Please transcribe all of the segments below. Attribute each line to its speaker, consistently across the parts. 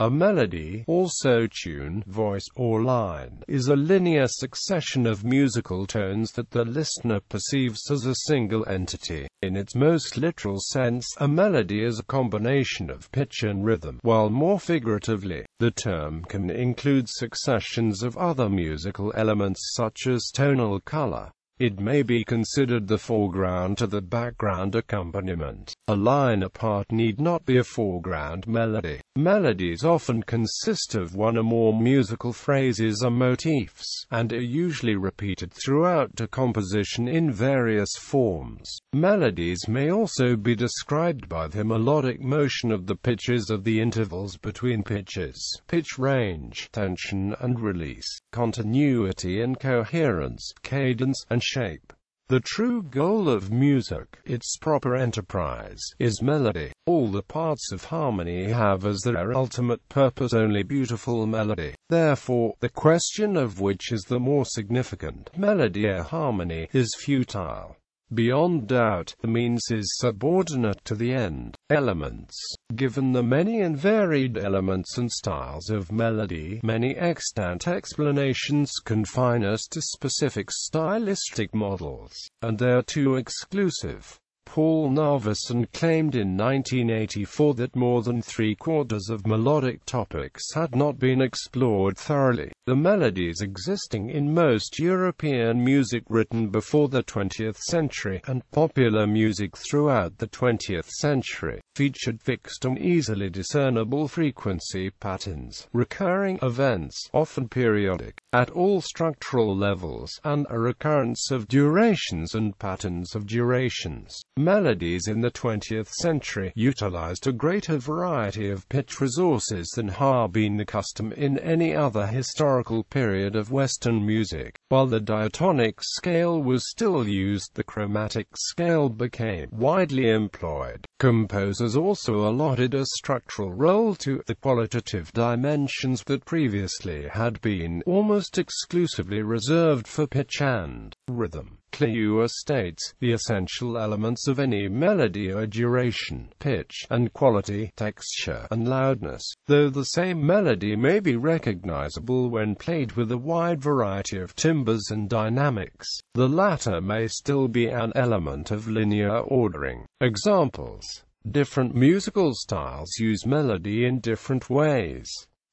Speaker 1: A melody, also tune, voice, or line, is a linear succession of musical tones that the listener perceives as a single entity. In its most literal sense, a melody is a combination of pitch and rhythm, while more figuratively, the term can include successions of other musical elements such as tonal color. It may be considered the foreground to the background accompaniment. A line apart need not be a foreground melody. Melodies often consist of one or more musical phrases or motifs, and are usually repeated throughout a composition in various forms. Melodies may also be described by the melodic motion of the pitches of the intervals between pitches, pitch range, tension and release, continuity and coherence, cadence and shape. The true goal of music, its proper enterprise, is melody. All the parts of harmony have as their ultimate purpose only beautiful melody. Therefore, the question of which is the more significant, melody or harmony, is futile. Beyond doubt, the means is subordinate to the end. Elements. Given the many and varied elements and styles of melody, many extant explanations confine us to specific stylistic models, and they are too exclusive. Paul Narveson claimed in 1984 that more than three-quarters of melodic topics had not been explored thoroughly. The melodies existing in most European music written before the 20th century, and popular music throughout the 20th century, featured fixed and easily discernible frequency patterns, recurring events, often periodic, at all structural levels, and a recurrence of durations and patterns of durations. Melodies in the 20th century utilized a greater variety of pitch resources than had been the custom in any other historical period of Western music. While the diatonic scale was still used, the chromatic scale became widely employed. Composers also allotted a structural role to the qualitative dimensions that previously had been almost exclusively reserved for pitch and rhythm. Kliua states, the essential elements of any melody are duration, pitch, and quality, texture, and loudness. Though the same melody may be recognizable when played with a wide variety of timbres and dynamics, the latter may still be an element of linear ordering. Examples. Different musical styles use melody in different ways.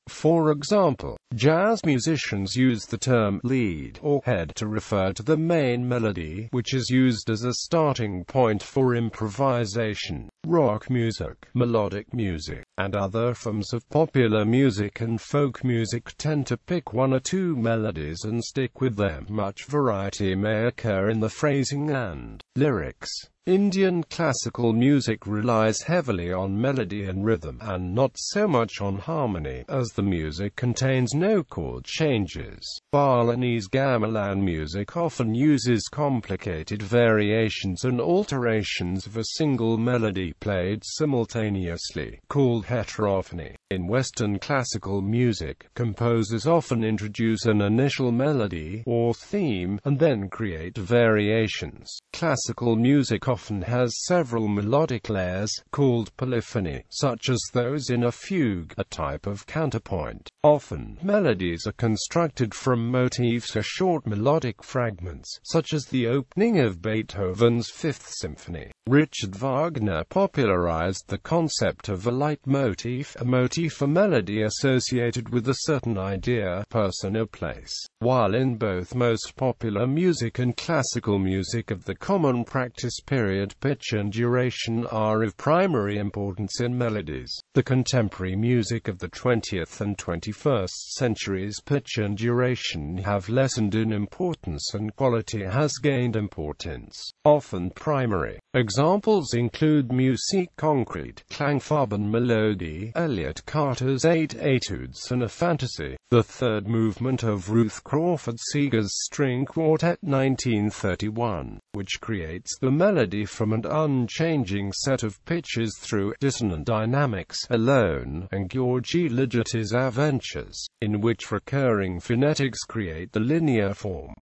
Speaker 1: For example, jazz musicians use the term lead or head to refer to the main melody, which is used as a starting point for improvisation. Rock music, melodic music, and other forms of popular music and folk music tend to pick one or two melodies and stick with them. Much variety may occur in the phrasing and lyrics. Indian classical music relies heavily on melody and rhythm, and not so much on harmony, as the music contains no chord changes. Balinese gamelan music often uses complicated variations and alterations of a single melody played simultaneously, called heterophony. In Western classical music, composers often introduce an initial melody or theme, and then create variations. Classical music often has several melodic layers, called polyphony, such as those in a fugue, a type of counterpoint. Often, melodies are constructed from motifs or short melodic fragments, such as the opening of Beethoven's Fifth Symphony. Richard Wagner popularized the concept of a leitmotif, a motif or melody associated with a certain idea, person or place. While in both most popular music and classical music of the common practice period, pitch and duration are of primary importance in melodies, the contemporary music of the 20th and 21st centuries, pitch and duration have lessened in importance and quality has gained importance, often primary. Examples include Musique concrète, Klangfarben Melodie, Elliott Carter's 8 Etudes and a Fantasy, the third movement of Ruth Crawford Seeger's String Quartet 1931, which creates the melody from an unchanging set of pitches through dissonant dynamics alone, and György Liget's Adventures, in which recurring phonetics create the linear form.